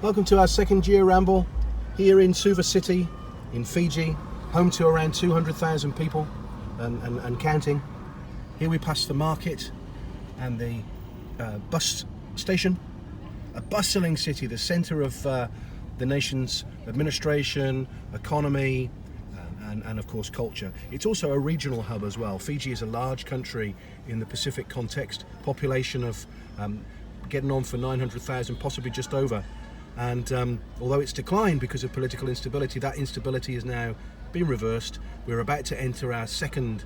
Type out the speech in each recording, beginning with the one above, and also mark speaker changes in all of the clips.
Speaker 1: Welcome to our second Georamble here in Suva city in Fiji, home to around 200,000 people and counting. Here we pass the market and the bus station, a bustling city, the centre of the nation's administration, economy, and of course culture. It's also a regional hub as well. Fiji is a large country in the Pacific context, population of getting on for 900,000, possibly just over. And although it's declined because of political instability, that instability has now been reversed. We're about to enter our second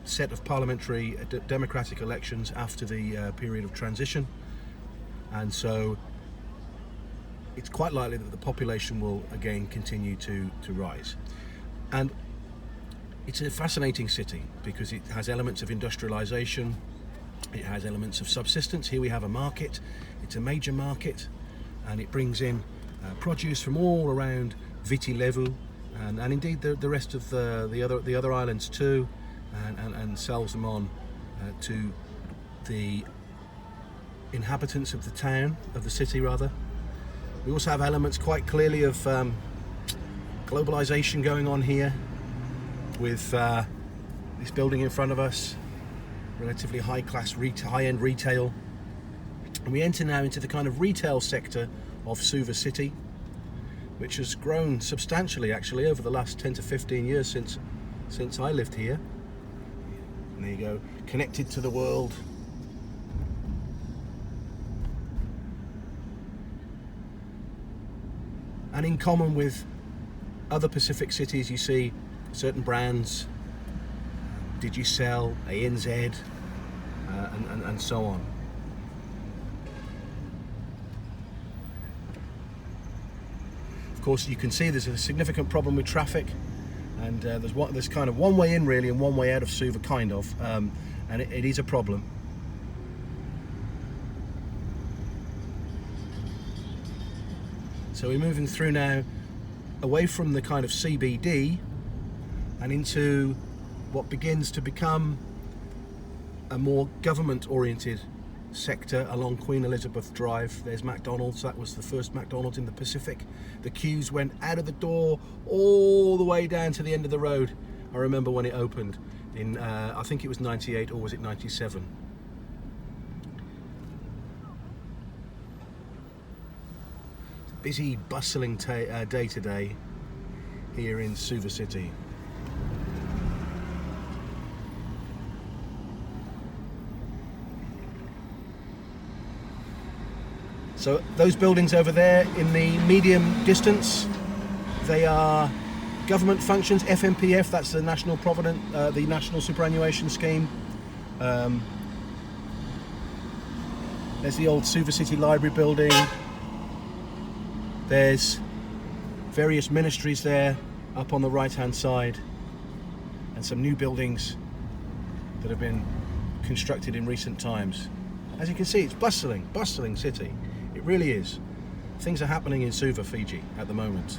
Speaker 1: set of parliamentary democratic elections after the period of transition, and so it's quite likely that the population will again continue to rise. And it's a fascinating city because it has elements of industrialization, it has elements of subsistence. Here we have a market, it's a major market, and it brings in produce from all around Viti Levu and indeed the rest of the other islands too, and sells them on to the inhabitants of the town, of the city rather. We also have elements quite clearly of globalization going on here with this building in front of us, relatively high-class, high-end retail. And we enter now into the kind of retail sector of Suva city, which has grown substantially actually over the last 10 to 15 years since I lived here. And there you go, connected to the world. And in common with other Pacific cities, you see certain brands, Digicel, ANZ, and so on. Of course, you can see there's a significant problem with traffic, and there's kind of one way in really and one way out of Suva, kind of, and it is a problem. So we're moving through now away from the kind of CBD and into what begins to become a more government-oriented sector along Queen Elizabeth Drive. There's McDonald's. That was the first McDonald's in the Pacific. The queues went out of the door all the way down to the end of the road. I remember when it opened in I think it was 98 or was it 97. It's a busy, bustling day today here in Suva city. So those buildings over there in the medium distance, they are government functions, FMPF, that's the National Provident, the National Superannuation Scheme. There's the old Suva City Library building. There's various ministries there up on the right-hand side, and some new buildings that have been constructed in recent times. As you can see, it's bustling city. It really is. Things are happening in Suva, Fiji at the moment.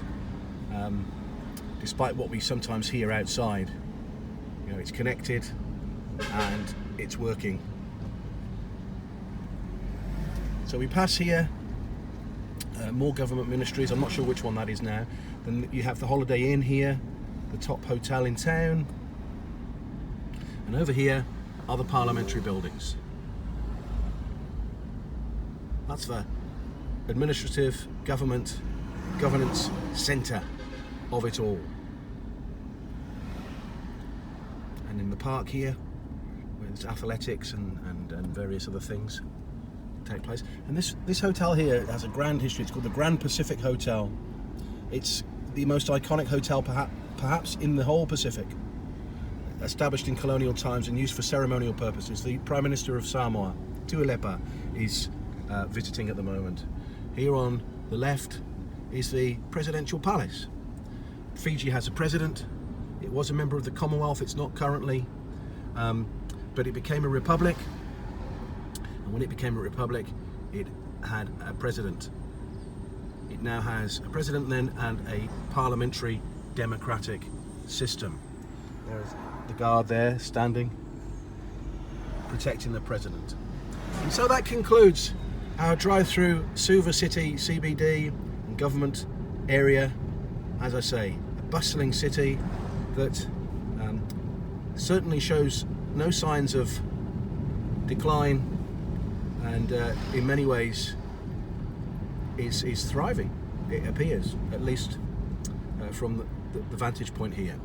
Speaker 1: Despite what we sometimes hear outside, you know, it's connected and it's working. So we pass here, more government ministries. I'm not sure which one that is now. Then you have the Holiday Inn here, the top hotel in town, and over here are the parliamentary buildings. That's the administrative governance centre of it all. And in the park here, where there's athletics and various other things take place. And this hotel here has a grand history. It's called the Grand Pacific Hotel. It's the most iconic hotel perhaps in the whole Pacific. Established in colonial times and used for ceremonial purposes. The Prime Minister of Samoa, Tuilepa, is visiting at the moment. Here on the left is the presidential palace. Fiji has a president. It was a member of the Commonwealth. It's not currently, but it became a republic. And when it became a republic, it had a president. It now has a president then and a parliamentary democratic system. There's the guard there standing, protecting the president. And so that concludes Our drive through Suva City CBD and government area, as I say, a bustling city that certainly shows no signs of decline, and in many ways is thriving, it appears, at least from the vantage point here.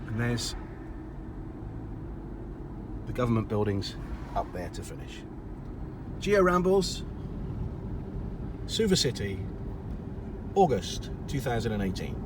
Speaker 1: And there's the government buildings up there to finish. Georambles, Suva City, August 2018.